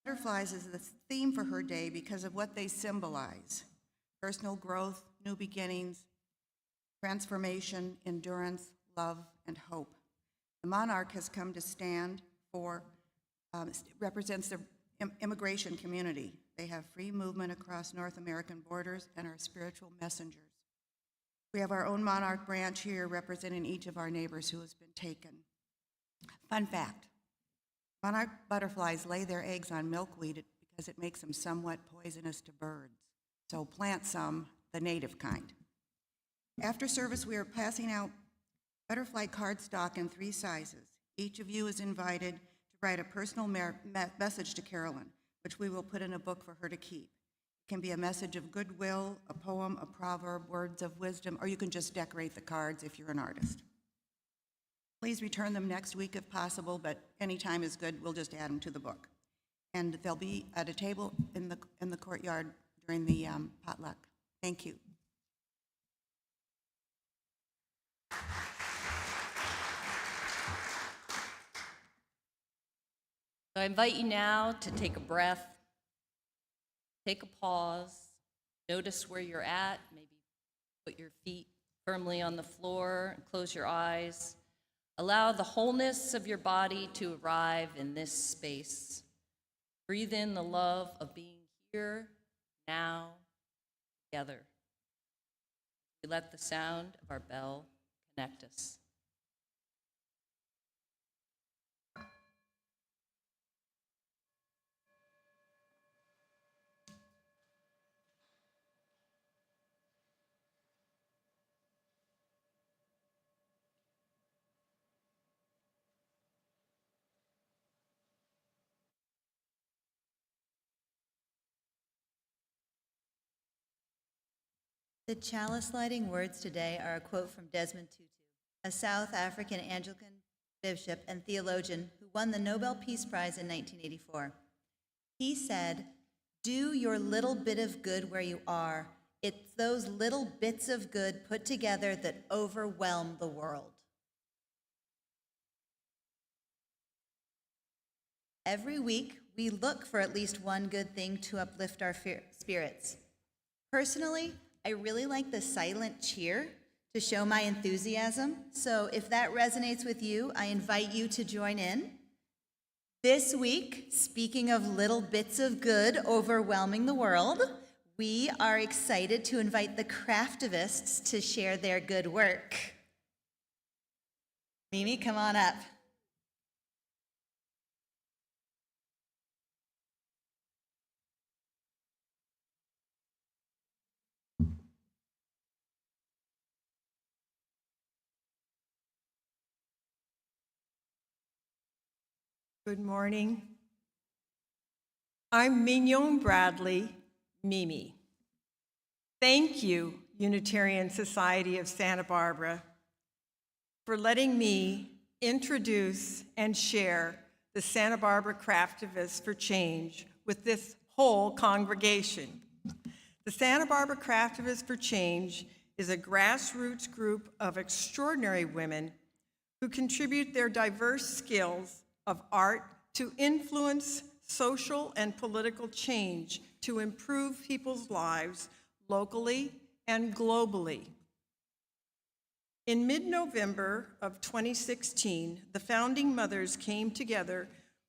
Butterflies is the theme for her day because of what they symbolize: personal growth, new beginnings, transformation, endurance, love, and hope. The monarch has come to stand for, represents the immigration community. They have free movement across North American borders and are spiritual messengers. We have our own monarch branch here representing each of our neighbors who has been taken. Fun fact, monarch butterflies lay their eggs on milkweed because it makes them somewhat poisonous to birds. So plant some, the native kind. After service, we are passing out butterfly cardstock in 3 sizes. Each of you is invited to write a personal message to Carolyn, which we will put in a book for her to keep. It can be a message of goodwill, a poem, a proverb, words of wisdom, or you can just decorate the cards if you're an artist. Please return them next week if possible, but any time is good. We'll just add them to the book. And they'll be at a table in the courtyard during the potluck. Thank you. So I invite you now to take a breath, take a pause, notice where you're at, maybe put your feet firmly on the floor, close your eyes. Allow the wholeness of your body to arrive in this space. Breathe in the love of being here, now, together. We let the sound of our bell connect us. The chalice lighting words today are a quote from Desmond Tutu, a South African Anglican bishop and theologian who won the Nobel Peace Prize in 1984. He said, "Do your little bit of good where you are. It's those little bits of good put together that overwhelm the world." Every week, we look for at least one good thing to uplift our spirits. Personally, I really like the silent cheer to show my enthusiasm. So if that resonates with you, I invite you to join in. This week, speaking of little bits of good overwhelming the world, we are excited to invite the craftivists to share their good work. Mimi, come on up. Good morning. I'm Mignon Bradley, Mimi. Thank you, Unitarian Society of Santa Barbara, for letting me introduce and share the Santa Barbara Craftivists for Change with this whole congregation. The Santa Barbara Craftivists for Change is a grassroots group of extraordinary women who contribute their diverse skills of art to influence social and political change to improve people's lives locally and globally. In mid-November of 2016, the founding mothers came together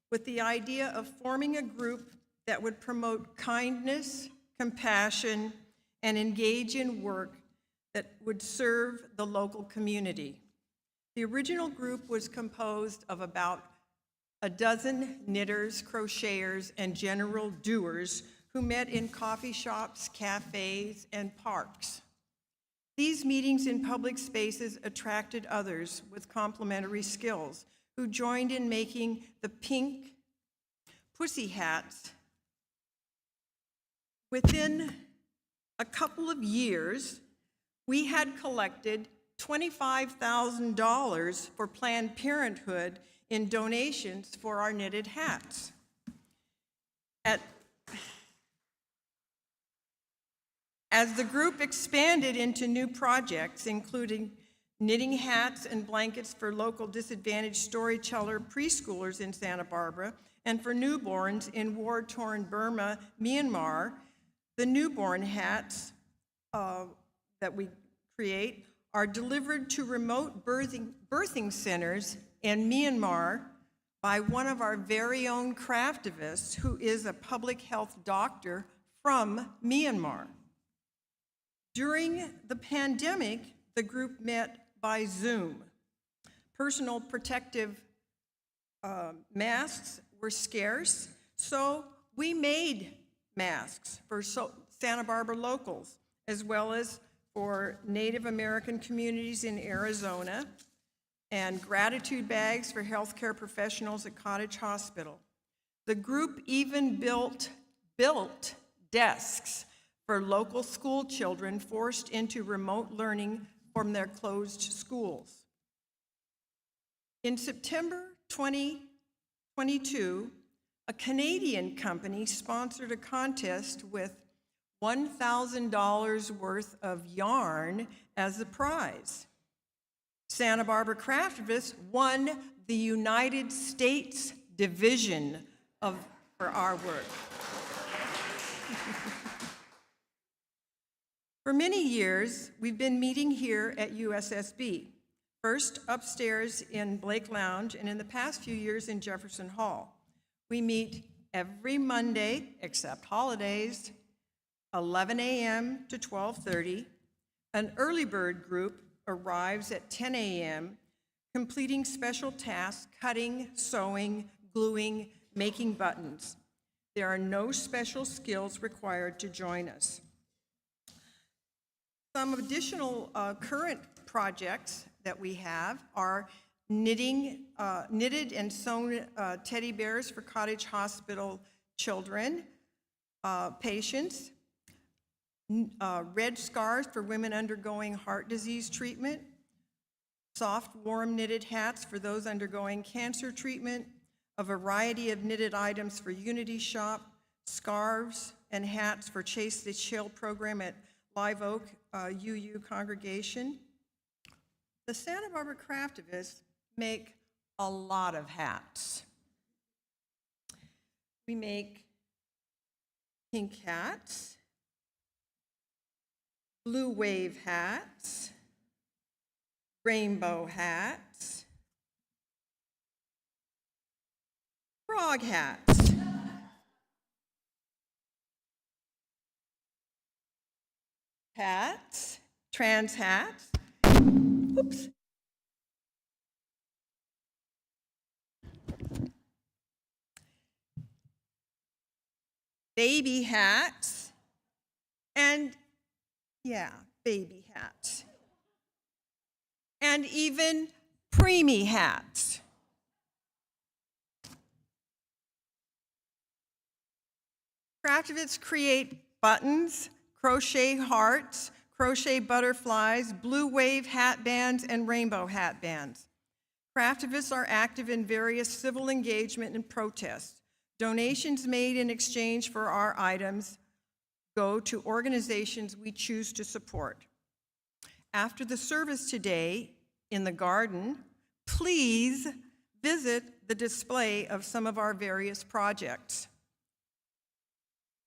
with the idea of forming a group that would promote kindness, compassion, and engage in work that would serve the local community. The original group was composed of about a dozen knitters, crocheters, and general doers who met in coffee shops, cafes, and parks. These meetings in public spaces attracted others with complementary skills who joined in making the pink pussy hats. Within a couple of years, we had collected $25,000 for Planned Parenthood in donations for our knitted hats. As the group expanded into new projects, including knitting hats and blankets for local disadvantaged storyteller preschoolers in Santa Barbara, and for newborns in war-torn Burma, Myanmar. The newborn hats that we create are delivered to remote birthing centers in Myanmar by one of our very own craftivists who is a public health doctor from Myanmar. During the pandemic, the group met by Zoom. Personal protective masks were scarce, so we made masks for Santa Barbara locals, as well as for Native American communities in Arizona, and gratitude bags for healthcare professionals at Cottage Hospital. The group even built desks for local school children forced into remote learning from their closed schools. In September 2022, a Canadian company sponsored a contest with $1,000 worth of yarn as the prize. Santa Barbara Craftivists won the United States division for our work. For many years, we've been meeting here at USSB, first upstairs in Blake Lounge, and in the past few years in Jefferson Hall. We meet every Monday, except holidays, 11 a.m. to 12:30. An early bird group arrives at 10 a.m., completing special tasks, cutting, sewing, gluing, making buttons. There are no special skills required to join us. Some additional current projects that we have are knitted and sewn teddy bears for Cottage Hospital children, patients, red scarves for women undergoing heart disease treatment, soft, warm knitted hats for those undergoing cancer treatment, a variety of knitted items for Unity Shop, scarves and hats for Chase the Chill program at Live Oak UU congregation. The Santa Barbara Craftivists make a lot of hats. We make pink hats, blue wave hats, rainbow hats, frog hats, hats, trans hats, oops, baby hats, and baby hats, and even preemie hats. Craftivists create buttons, crochet hearts, crochet butterflies, blue wave hat bands, and rainbow hat bands. Craftivists are active in various civil engagement and protests. Donations made in exchange for our items go to organizations we choose to support. After the service today in the garden, please visit the display of some of our various projects.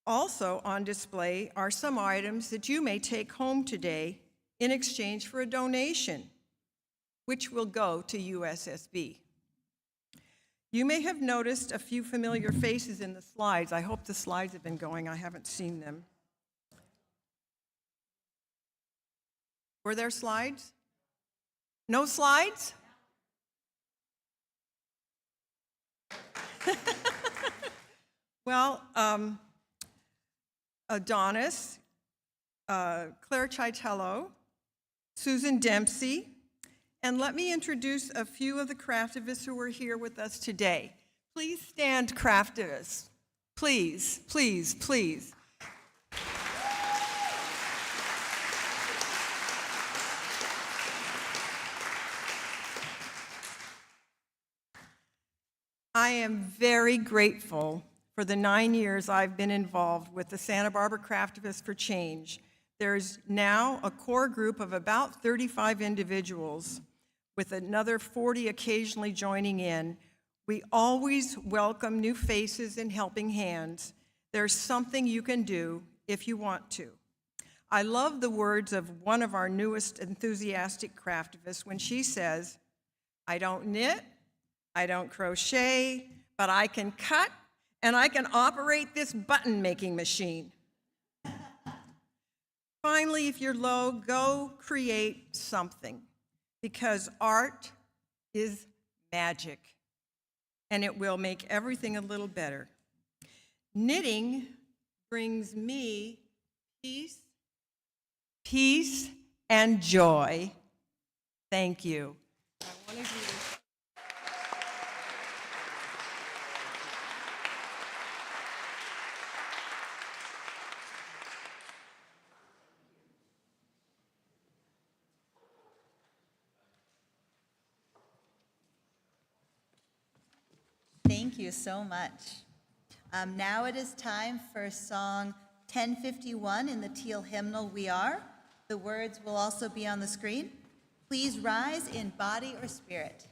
Also on display are some items that you may take home today in exchange for a donation, which will go to USSB. You may have noticed a few familiar faces in the slides. I hope the slides have been going. I haven't seen them. Were there slides? No slides? Well, Adonis, Claire Chitello, Susan Dempsey, and let me introduce a few of the craftivists who are here with us today. Please stand, craftivists. Please, please, please. I am very grateful for the 9 years I've been involved with the Santa Barbara Craftivists for Change, There's now a core group of about 35 individuals, with another 40 occasionally joining in. We always welcome new faces and helping hands. There's something you can do if you want to. I love the words of one of our newest enthusiastic craftivists when she says, "I don't knit, I don't crochet, but I can cut and I can operate this button-making machine." Finally, if you're low, go create something, because art is magic, and it will make everything a little better. Knitting brings me peace, and joy. Thank you. I want to do this. Thank you so much. Now it is time for song 1051 in the Teal hymnal, We Are. The words will also be on the screen. Please rise in body or spirit.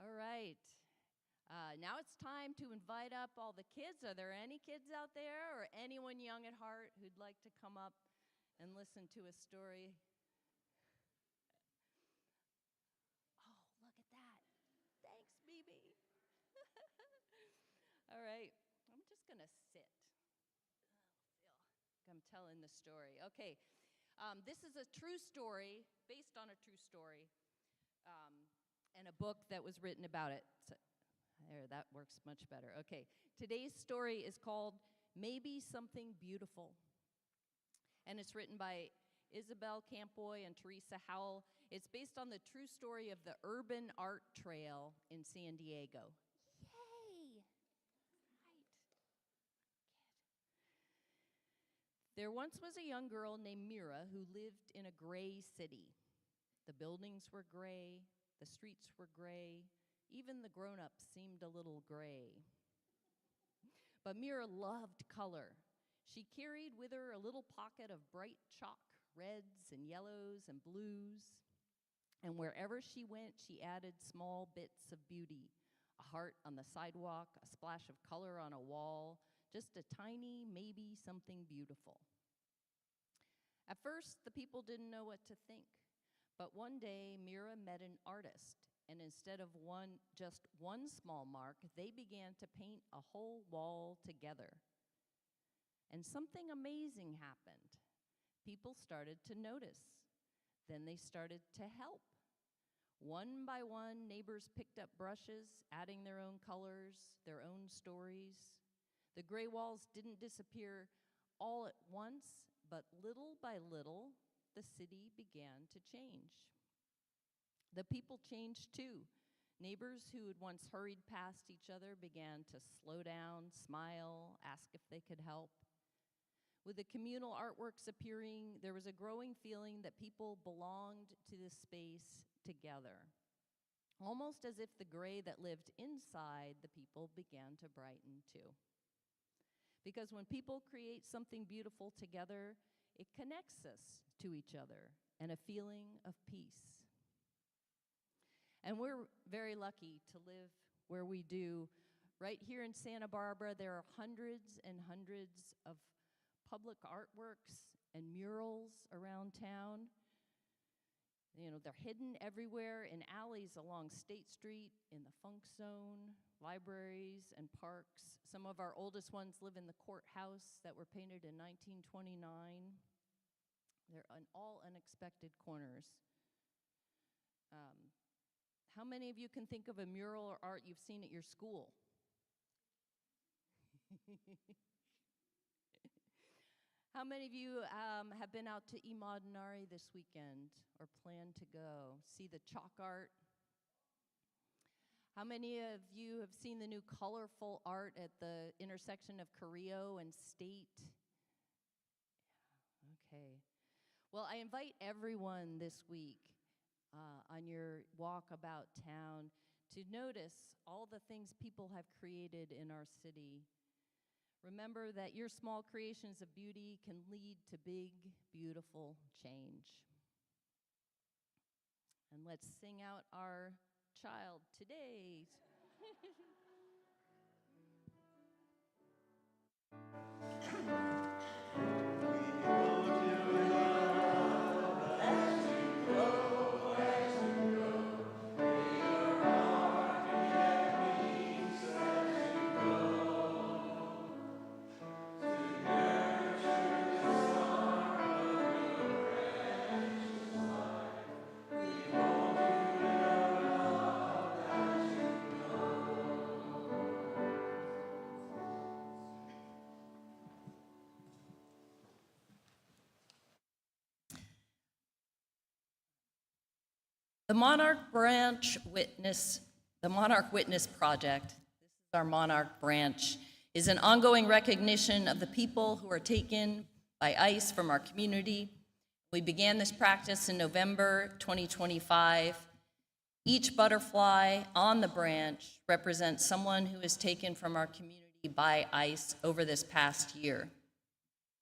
All right. Now it's time to invite up all the kids. Are there any kids out there or anyone young at heart who'd like to come up and listen to a story? Oh, look at that. Thanks, BB. All right. I'm just going to sit. I'm telling the story. Okay. This is a true story, based on a true story, and a book that was written about it. So, there, that works much better. Okay. Today's story is called Maybe Something Beautiful. And it's written by Isabel Campoy and Teresa Howell. It's based on the true story of the Urban Art Trail in San Diego. Yay! Right. Good. There once was a young girl named Mira who lived in a gray city. The buildings were gray, the streets were gray, even the grown-ups seemed a little gray. But Mira loved color. She carried with her a little pocket of bright chalk, reds and yellows and blues. And wherever she went, she added small bits of beauty. A heart on the sidewalk, a splash of color on a wall, just a tiny, maybe something beautiful. At first, the people didn't know what to think. But one day, Mira met an artist. And instead of just one small mark, they began to paint a whole wall together. And something amazing happened. People started to notice. Then they started to help. One by one, neighbors picked up brushes, adding their own colors, their own stories. The gray walls didn't disappear all at once, but little by little, the city began to change. The people changed too. Neighbors who had once hurried past each other began to slow down, smile, ask if they could help. With the communal artworks appearing, there was a growing feeling that people belonged to this space together. Almost as if the gray that lived inside the people began to brighten too. Because when people create something beautiful together, it connects us to each other and a feeling of peace. And we're very lucky to live where we do. Right here in Santa Barbara, there are hundreds and hundreds of public artworks and murals around town. You know, they're hidden everywhere in alleys along State Street, in the Funk Zone, libraries and parks. Some of our oldest ones live in the courthouse that were painted in 1929. They're on all unexpected corners. How many of you can think of a mural or art you've seen at your school? How many of you have been out to Imaginary this weekend or plan to go see the chalk art? How many of you have seen the new colorful art at the intersection of Carrillo and State? Okay. Well, I invite everyone this week on your walk about town to notice all the things people have created in our city. Remember that your small creations of beauty can lead to big, beautiful change. And let's sing out our child today. The Monarch Witness Project, this is our Monarch branch, is an ongoing recognition of the people who are taken by ICE from our community. We began this practice in November 2025. Each butterfly on the branch represents someone who is taken from our community by ICE over this past year.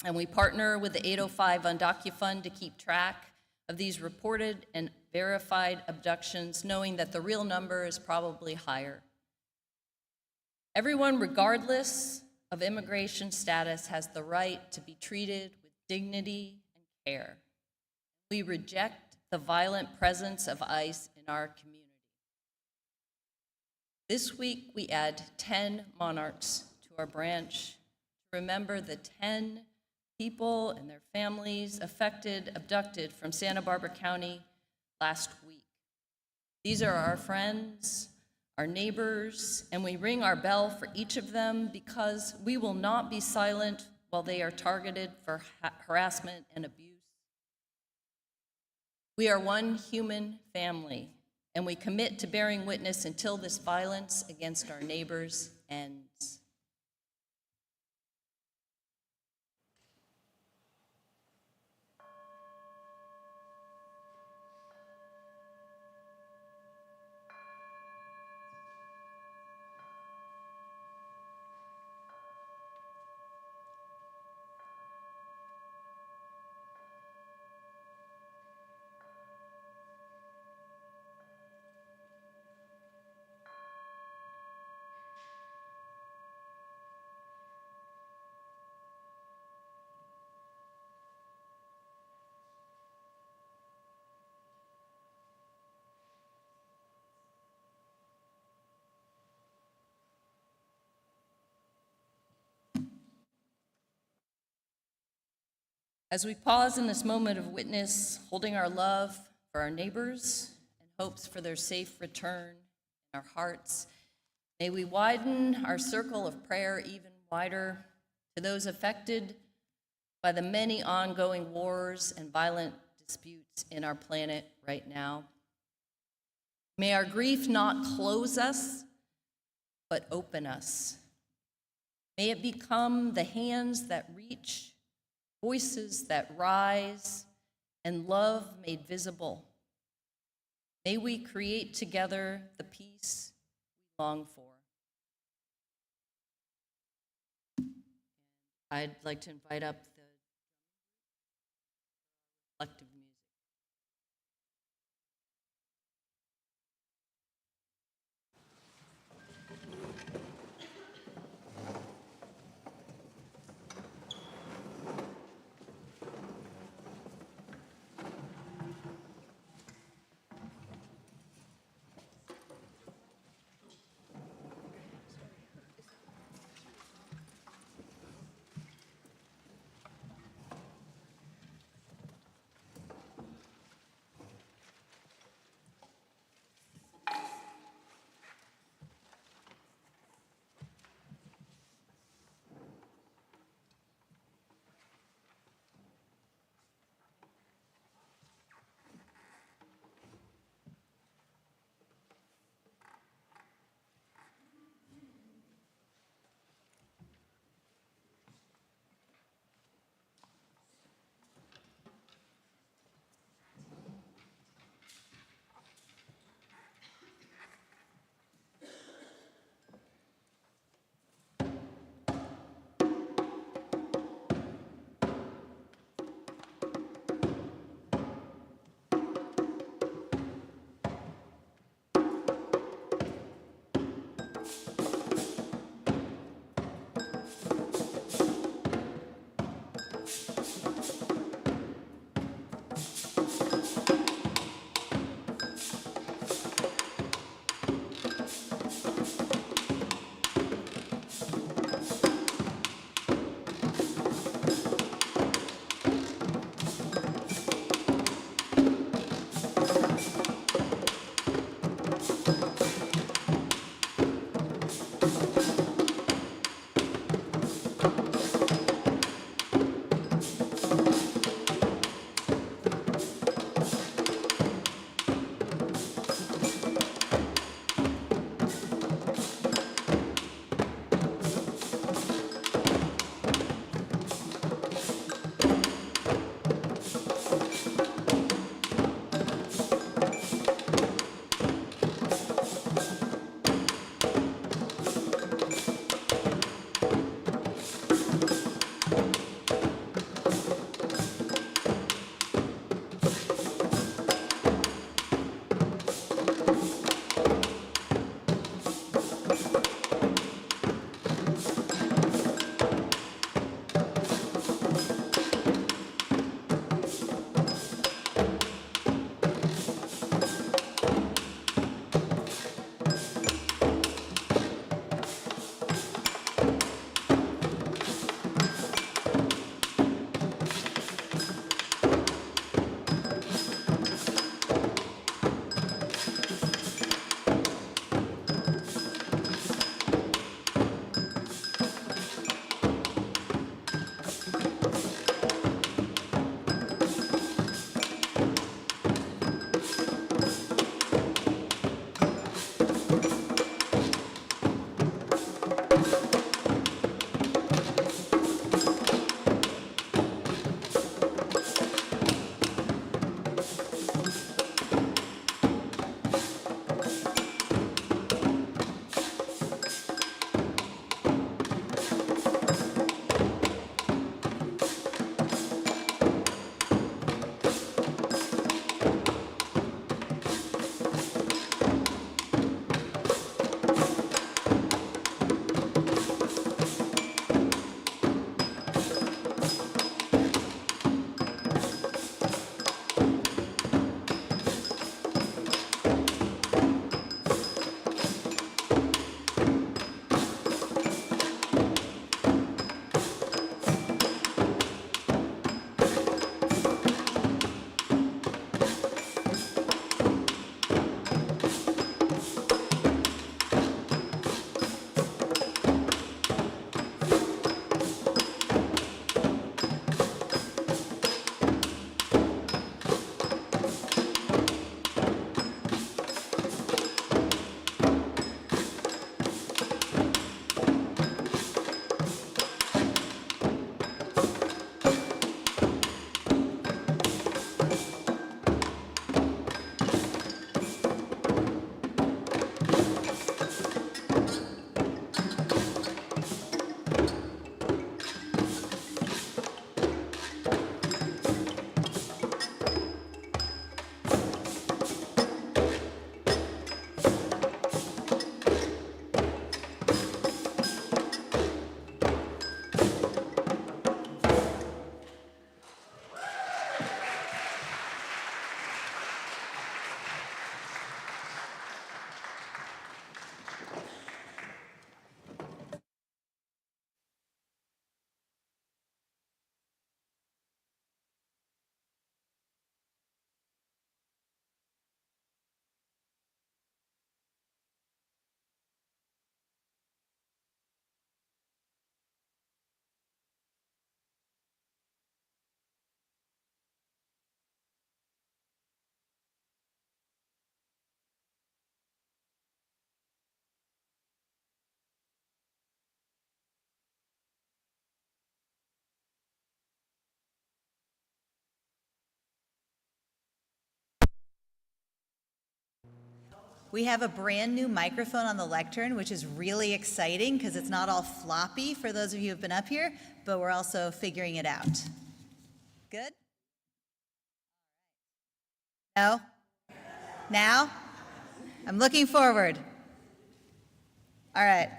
And we partner with the 805 Undocu-Fund to keep track of these reported and verified abductions, knowing that the real number is probably higher. Everyone, regardless of immigration status, has the right to be treated with dignity and care. We reject the violent presence of ICE in our community. This week, we add 10 monarchs to our branch to remember the 10 people and their families abducted from Santa Barbara County last week. These are our friends, our neighbors, and we ring our bell for each of them because we will not be silent while they are targeted for harassment and abuse. We are one human family, and we commit to bearing witness until this violence against our neighbors ends. As we pause in this moment of witness, holding our love for our neighbors and hopes for their safe return in our hearts, may we widen our circle of prayer even wider to those affected by the many ongoing wars and violent disputes in our planet right now. May our grief not close us, but open us. May it become the hands that reach, voices that rise, and love made visible. May we create together the peace we long for. I'd like to invite up the reflective music. We have a brand new microphone on the lectern, which is really exciting because it's not all floppy for those of you who have been up here, but we're also figuring it out. Good? No? Now? I'm looking forward. All right.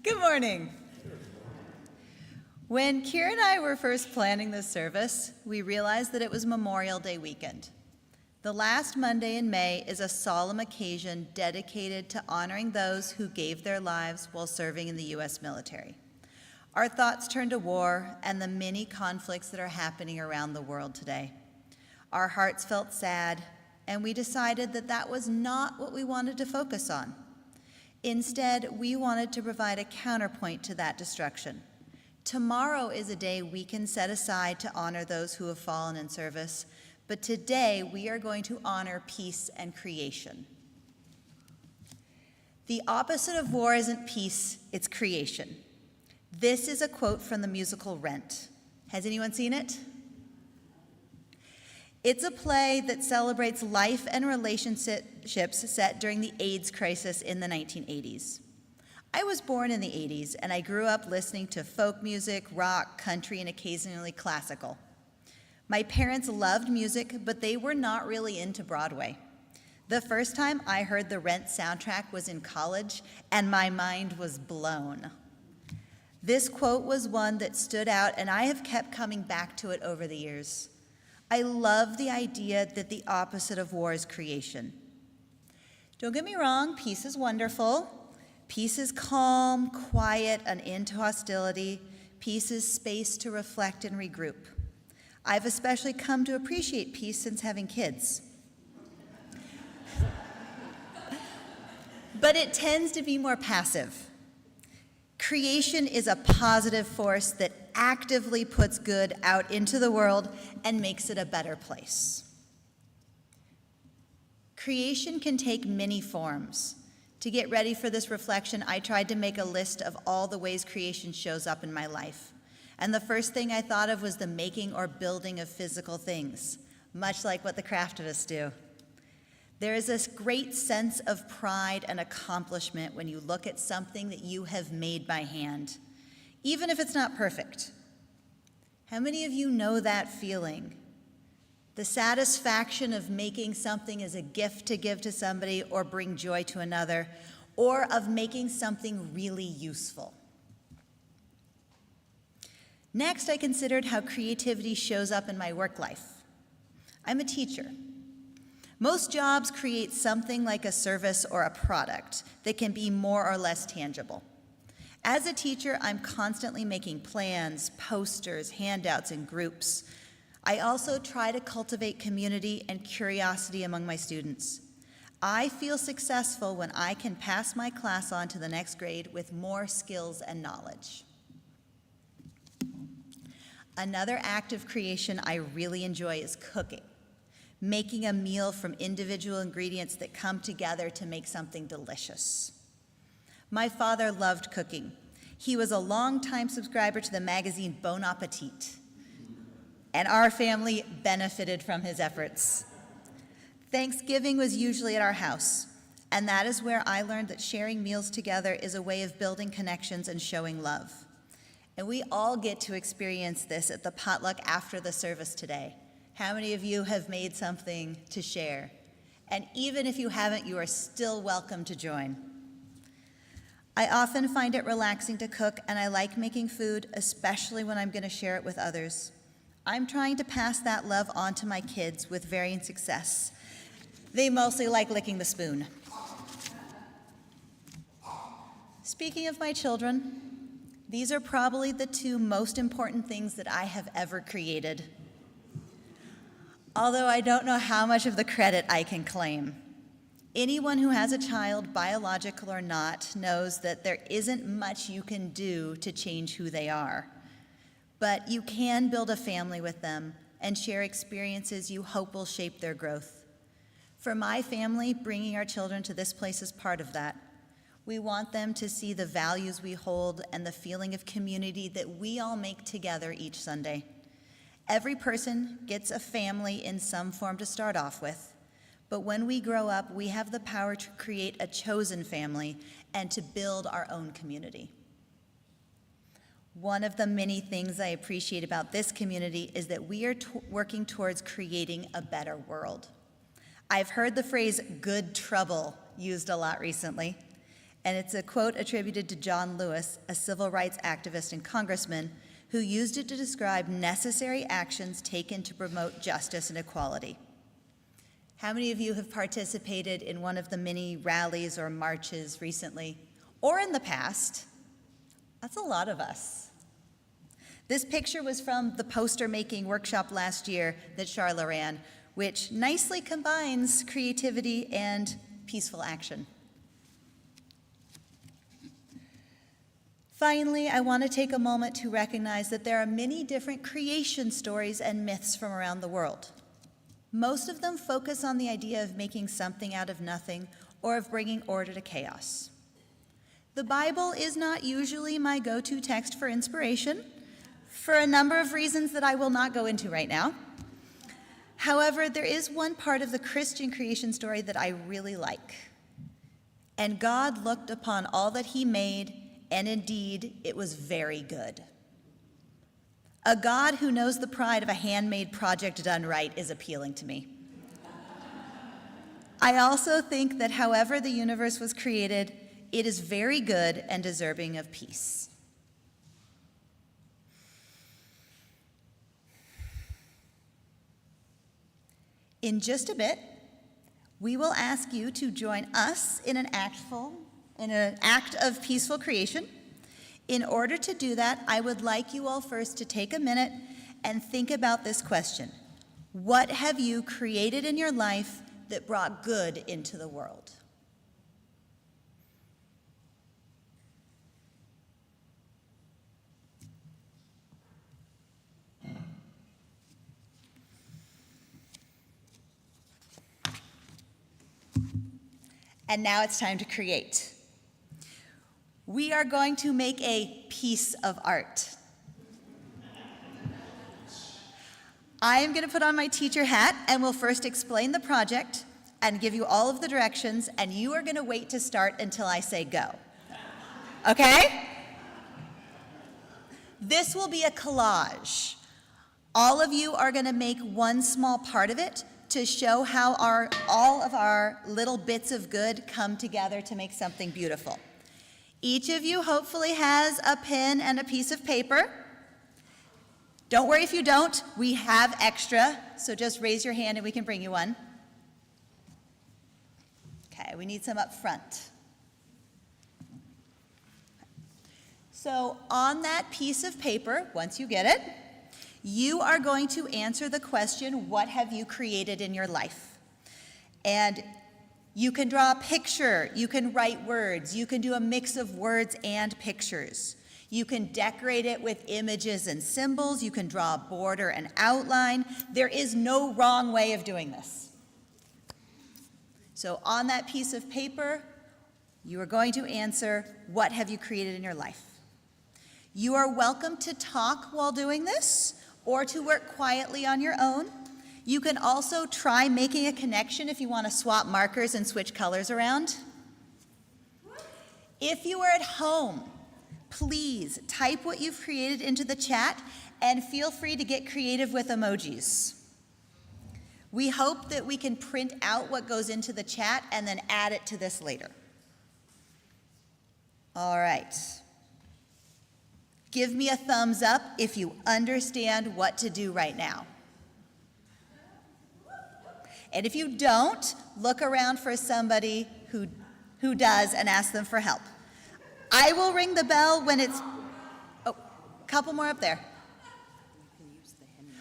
Good morning. When Kira and I were first planning this service, we realized that it was Memorial Day weekend. The last Monday in May is a solemn occasion dedicated to honoring those who gave their lives while serving in the U.S. military. Our thoughts turn to war and the many conflicts that are happening around the world today. Our hearts felt sad, and we decided that that was not what we wanted to focus on. Instead, we wanted to provide a counterpoint to that destruction. Tomorrow is a day we can set aside to honor those who have fallen in service, but today we are going to honor peace and creation. The opposite of war isn't peace, it's creation. This is a quote from the musical Rent. Has anyone seen it? It's a play that celebrates life and relationships set during the AIDS crisis in the 1980s. I was born in the 80s, and I grew up listening to folk music, rock, country, and occasionally classical. My parents loved music, but they were not really into Broadway. The first time I heard the Rent soundtrack was in college, and my mind was blown. This quote was one that stood out, and I have kept coming back to it over the years. I love the idea that the opposite of war is creation. Don't get me wrong, peace is wonderful. Peace is calm, quiet, an end to hostility. Peace is space to reflect and regroup. I've especially come to appreciate peace since having kids. But it tends to be more passive. Creation is a positive force that actively puts good out into the world and makes it a better place. Creation can take many forms. To get ready for this reflection, I tried to make a list of all the ways creation shows up in my life. And the first thing I thought of was the making or building of physical things, much like what the Craftivists do. There is this great sense of pride and accomplishment when you look at something that you have made by hand, even if it's not perfect. How many of you know that feeling? The satisfaction of making something as a gift to give to somebody or bring joy to another, or of making something really useful. Next, I considered how creativity shows up in my work life. I'm a teacher. Most jobs create something like a service or a product that can be more or less tangible. As a teacher, I'm constantly making plans, posters, handouts, and groups. I also try to cultivate community and curiosity among my students. I feel successful when I can pass my class on to the next grade with more skills and knowledge. Another act of creation I really enjoy is cooking, making a meal from individual ingredients that come together to make something delicious. My father loved cooking. He was a longtime subscriber to the magazine Bon Appetit, and our family benefited from his efforts. Thanksgiving was usually at our house, and that is where I learned that sharing meals together is a way of building connections and showing love. And we all get to experience this at the potluck after the service today. How many of you have made something to share? And even if you haven't, you are still welcome to join. I often find it relaxing to cook, and I like making food, especially when I'm going to share it with others. I'm trying to pass that love on to my kids with varying success. They mostly like licking the spoon. Speaking of my children, these are probably the two most important things that I have ever created. Although I don't know how much of the credit I can claim. Anyone who has a child, biological or not, knows that there isn't much you can do to change who they are. But you can build a family with them and share experiences you hope will shape their growth. For my family, bringing our children to this place is part of that. We want them to see the values we hold and the feeling of community that we all make together each Sunday. Every person gets a family in some form to start off with, But when we grow up, we have the power to create a chosen family and to build our own community. One of the many things I appreciate about this community is that we are working towards creating a better world. I've heard the phrase good trouble used a lot recently, and it's a quote attributed to John Lewis, a civil rights activist and congressman, who used it to describe necessary actions taken to promote justice and equality. How many of you have participated in one of the many rallies or marches recently, or in the past? That's a lot of us. This picture was from the poster making workshop last year that Charla ran, which nicely combines creativity and peaceful action. Finally, I want to take a moment to recognize that there are many different creation stories and myths from around the world. Most of them focus on the idea of making something out of nothing or of bringing order to chaos. The Bible is not usually my go-to text for inspiration, for a number of reasons that I will not go into right now. However, there is one part of the Christian creation story that I really like. And God looked upon all that he made, and indeed, it was very good. A God who knows the pride of a handmade project done right is appealing to me. I also think that however the universe was created, it is very good and deserving of peace. In just a bit, we will ask you to join us in an act of peaceful creation. In order to do that, I would like you all first to take a minute and think about this question. What have you created in your life that brought good into the world? And now it's time to create. We are going to make a piece of art. I am going to put on my teacher hat and will first explain the project and give you all of the directions, and you are going to wait to start until I say go. Okay? This will be a collage. All of you are going to make one small part of it to show how all of our little bits of good come together to make something beautiful. Each of you hopefully has a pen and a piece of paper. Don't worry if you don't, we have extra, so just raise your hand and we can bring you one. Okay, we need some up front. So on that piece of paper, once you get it, you are going to answer the question, what have you created in your life? And you can draw a picture, you can write words, you can do a mix of words and pictures. You can decorate it with images and symbols, you can draw a border and outline. There is no wrong way of doing this. So on that piece of paper, you are going to answer, what have you created in your life? You are welcome to talk while doing this, or to work quietly on your own. You can also try making a connection if you want to swap markers and switch colors around. If you are at home, please type what you've created into the chat and feel free to get creative with emojis. We hope that we can print out what goes into the chat and then add it to this later. All right. Give me a thumbs up if you understand what to do right now. And if you don't, look around for somebody who does and ask them for help. I will ring the bell when it's, oh, a couple more up there.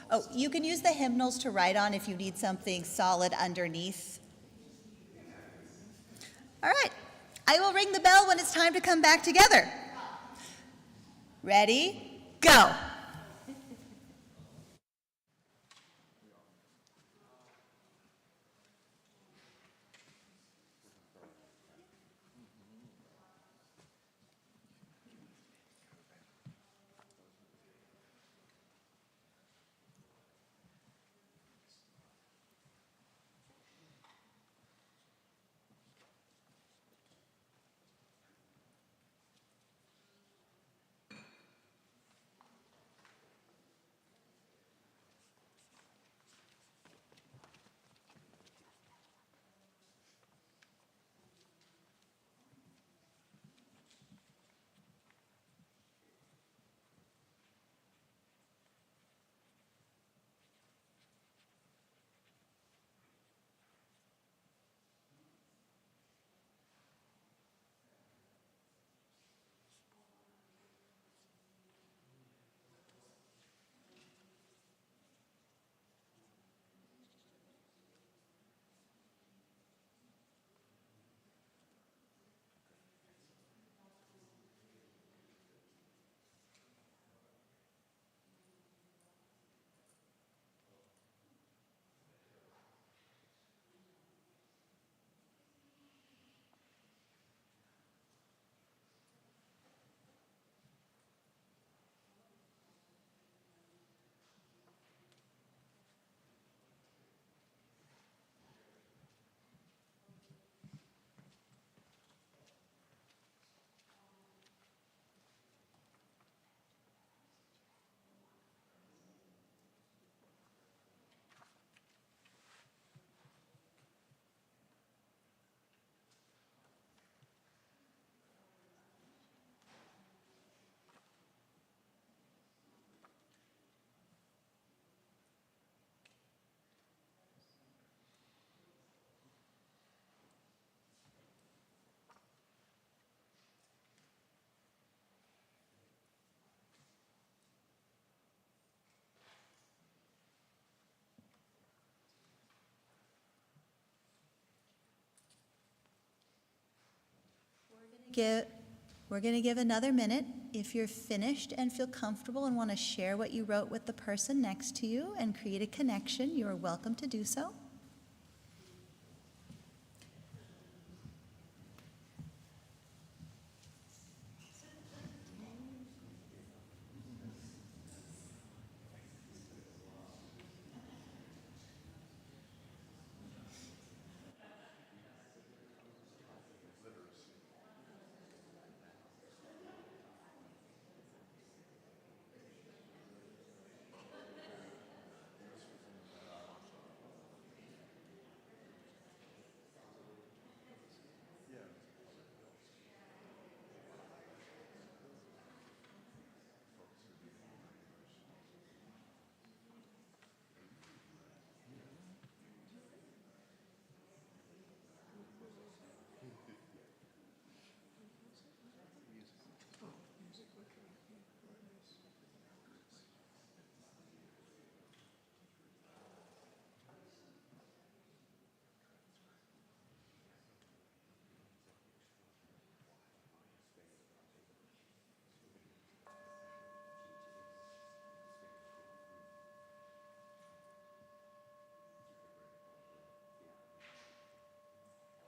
Oh, you can use the hymnals to write on if you need something solid underneath. All right, I will ring the bell when it's time to come back together. Ready, go. we're going to give another minute. If you're finished and feel comfortable and want to share what you wrote with the person next to you and create a connection, you are welcome to do so.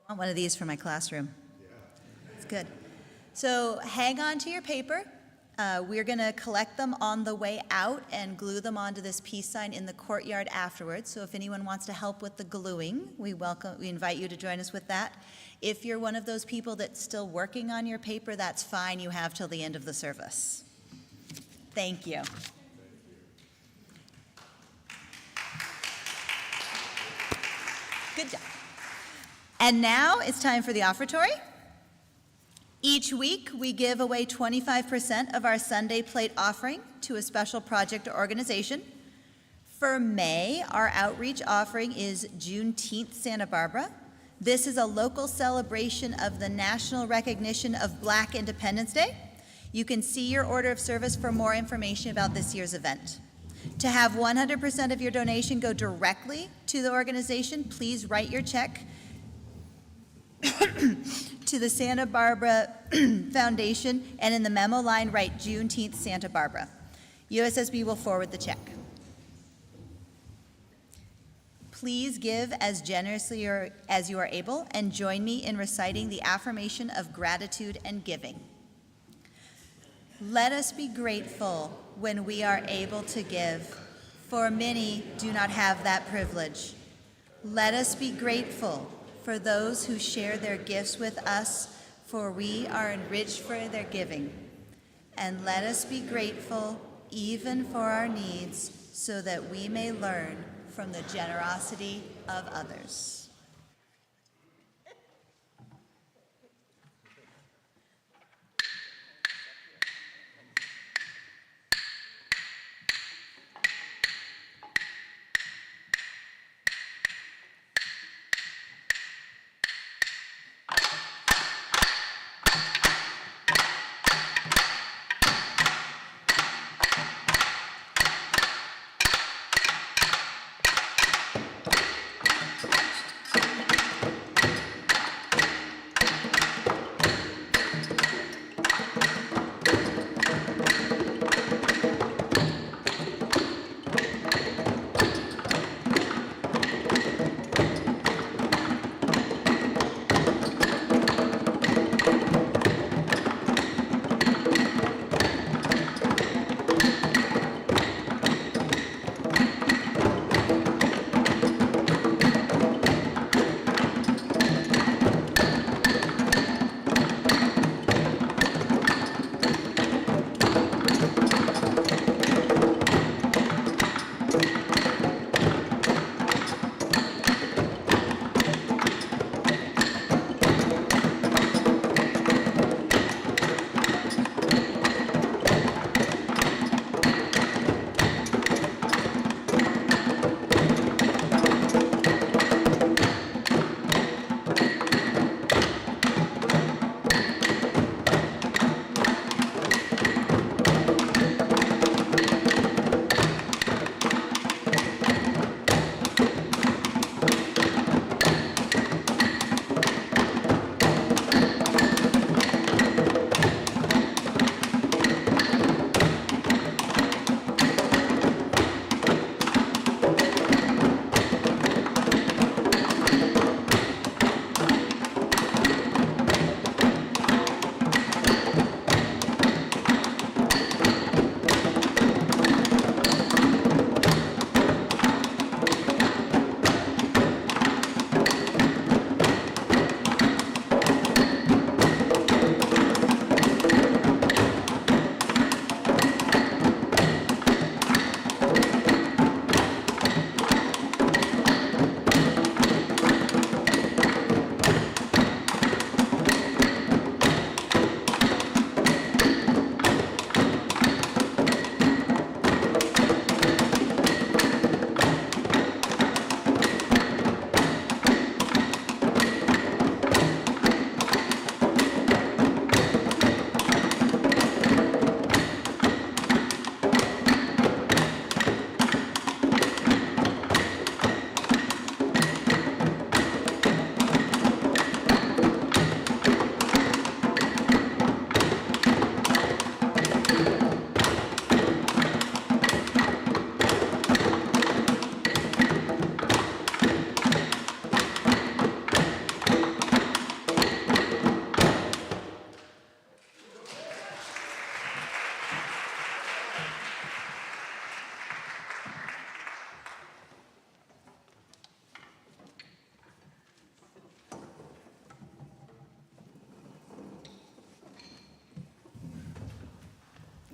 I want one of these for my classroom. It's good. So hang on to your paper. We're going to collect them on the way out and glue them onto this peace sign in the courtyard afterwards. So if anyone wants to help with the gluing, we invite you to join us with that. If you're one of those people that's still working on your paper, that's fine. You have till the end of the service. Thank you. Good job. And now it's time for the offertory. Each week, we give away 25% of our Sunday plate offering to a special project or organization. For May, our outreach offering is Juneteenth Santa Barbara. This is a local celebration of the national recognition of Black Independence Day. You can see your order of service for more information about this year's event. To have 100% of your donation go directly to the organization, please write your check to the Santa Barbara Foundation, and in the memo line, write Juneteenth Santa Barbara. USSB will forward the check. Please give as generously as you are able, and join me in reciting the affirmation of gratitude and giving. Let us be grateful when we are able to give, for many do not have that privilege. Let us be grateful for those who share their gifts with us, for we are enriched for their giving. And let us be grateful even for our needs, so that we may learn from the generosity of others.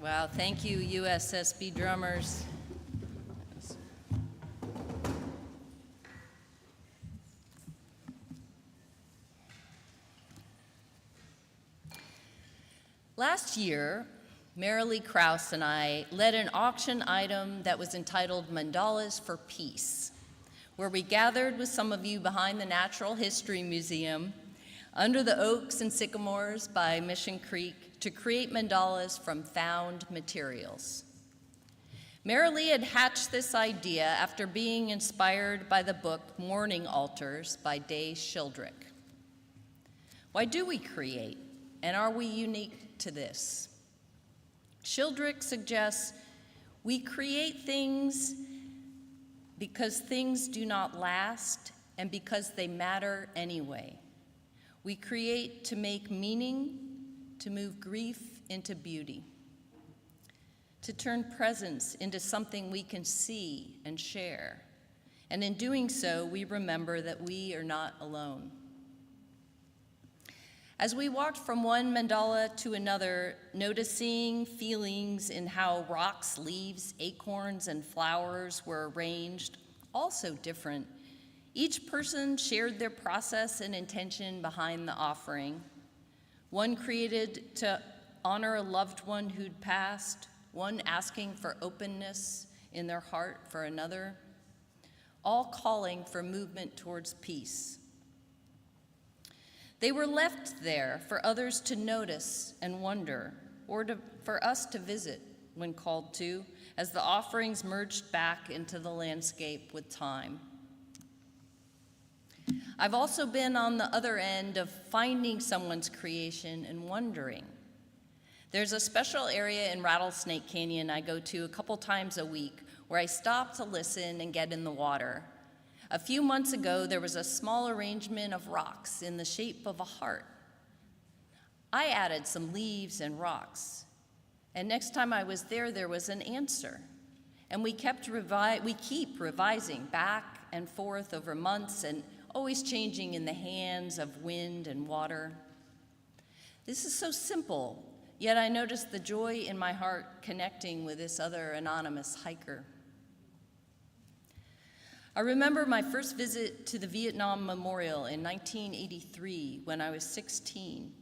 Wow, thank you, USSB drummers. Last year, Marilee Krause and I led an auction item that was entitled Mandalas for Peace, where we gathered with some of you behind the Natural History Museum under the oaks and sycamores by Mission Creek to create mandalas from found materials. Marilee had hatched this idea after being inspired by the book Mourning Altars by Day Shildrick. Why do we create, and are we unique to this? Shildrick suggests we create things because things do not last and because they matter anyway. We create to make meaning, to move grief into beauty, to turn presence into something we can see and share. And in doing so, we remember that we are not alone. As we walked from one mandala to another, noticing feelings in how rocks, leaves, acorns, and flowers were arranged, also different, each person shared their process and intention behind the offering. One created to honor a loved one who'd passed, one asking for openness in their heart for another, all calling for movement towards peace. They were left there for others to notice and wonder, or for us to visit when called to, as the offerings merged back into the landscape with time. I've also been on the other end of finding someone's creation and wondering. There's a special area in Rattlesnake Canyon I go to a couple times a week where I stop to listen and get in the water. A few months ago, there was a small arrangement of rocks in the shape of a heart. I added some leaves and rocks, and next time I was there was an answer. And we keep revising back and forth over months and always changing in the hands of wind and water. This is so simple, yet I noticed the joy in my heart connecting with this other anonymous hiker. I remember my first visit to the Vietnam Memorial in 1983 when I was 16.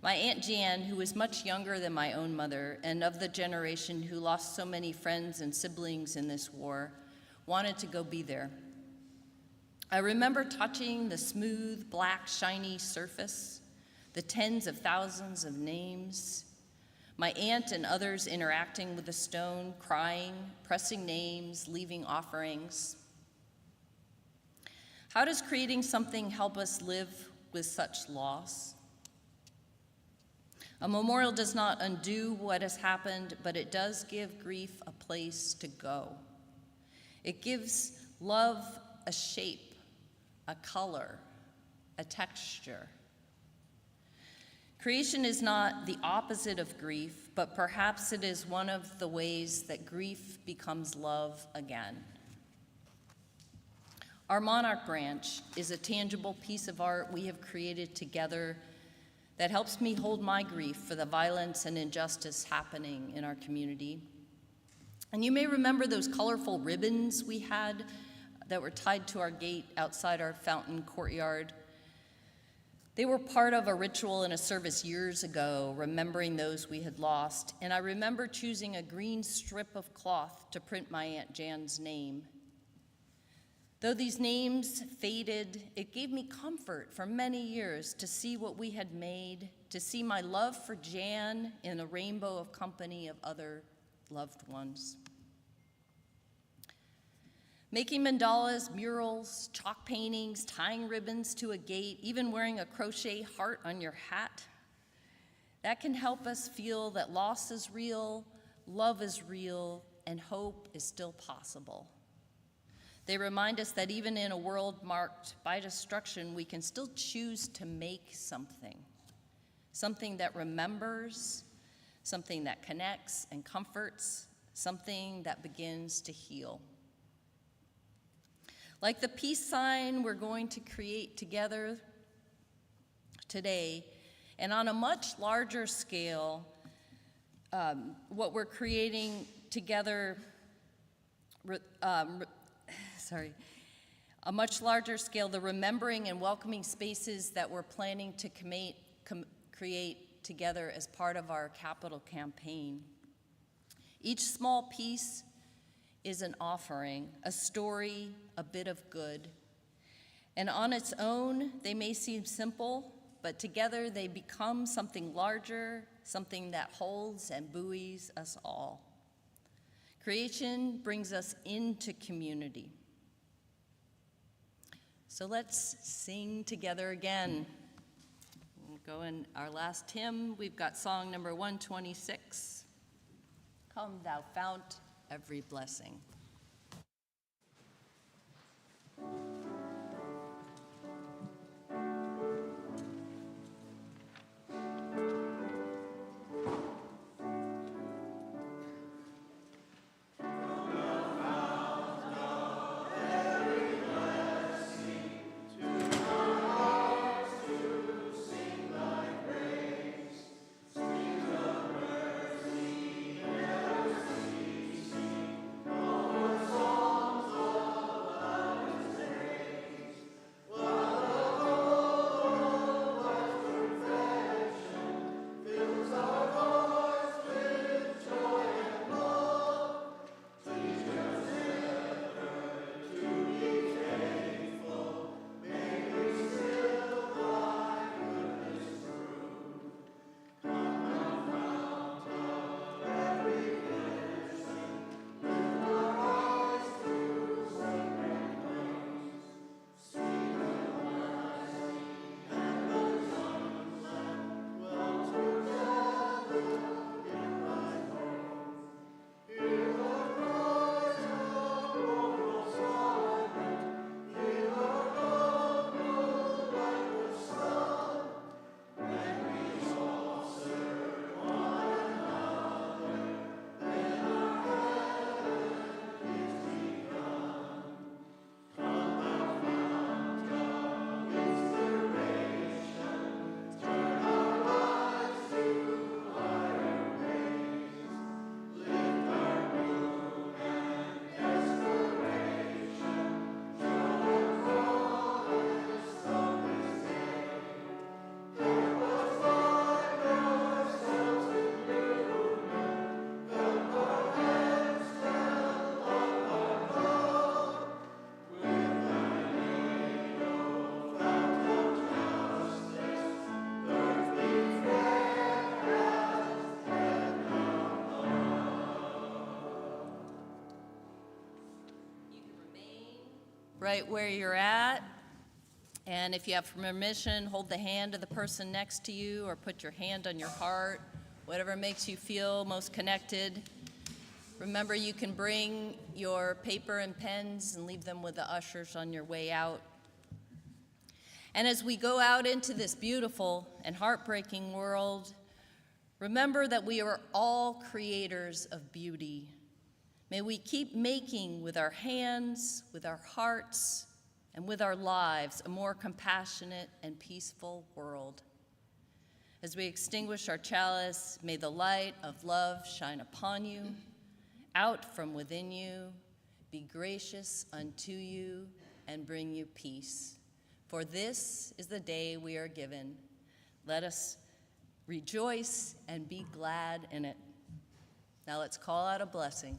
My Aunt Jan, who was much younger than my own mother and of the generation who lost so many friends and siblings in this war, wanted to go be there. I remember touching the smooth, black, shiny surface, the tens of thousands of names, my aunt and others interacting with the stone, crying, pressing names, leaving offerings. How does creating something help us live with such loss? A memorial does not undo what has happened, but it does give grief a place to go. It gives love a shape, a color, a texture. Creation is not the opposite of grief, but perhaps it is one of the ways that grief becomes love again. Our monarch branch is a tangible piece of art we have created together that helps me hold my grief for the violence and injustice happening in our community. And you may remember those colorful ribbons we had that were tied to our gate outside our fountain courtyard. They were part of a ritual in a service years ago, remembering those we had lost. And I remember choosing a green strip of cloth to print my Aunt Jan's name. Though these names faded, it gave me comfort for many years to see what we had made, to see my love for Jan in a rainbow of company of other loved ones. Making mandalas, murals, chalk paintings, tying ribbons to a gate, even wearing a crochet heart on your hat, that can help us feel that loss is real, love is real, and hope is still possible. They remind us that even in a world marked by destruction, we can still choose to make something that remembers, something that connects and comforts, something that begins to heal. Like the peace sign we're going to create together today, and on a much larger scale, what we're creating together, a much larger scale, the remembering and welcoming spaces that we're planning to create together as part of our capital campaign. Each small piece is an offering, a story, a bit of good. And on its own, they may seem simple, but together they become something larger, something that holds and buoys us all. Creation brings us into community. So let's sing together again. We'll go in our last hymn. We've got song number 126. Come, thou fount every blessing. Right where you're at, and if you have permission, hold the hand of the person next to you or put your hand on your heart, whatever makes you feel most connected. Remember, you can bring your paper and pens and leave them with the ushers on your way out. And as we go out into this beautiful and heartbreaking world, remember that we are all creators of beauty. May we keep making with our hands, with our hearts, and with our lives a more compassionate and peaceful world. As we extinguish our chalice, may the light of love shine upon you, out from within you, be gracious unto you, and bring you peace. For this is the day we are given. Let us rejoice and be glad in it. Now let's call out a blessing.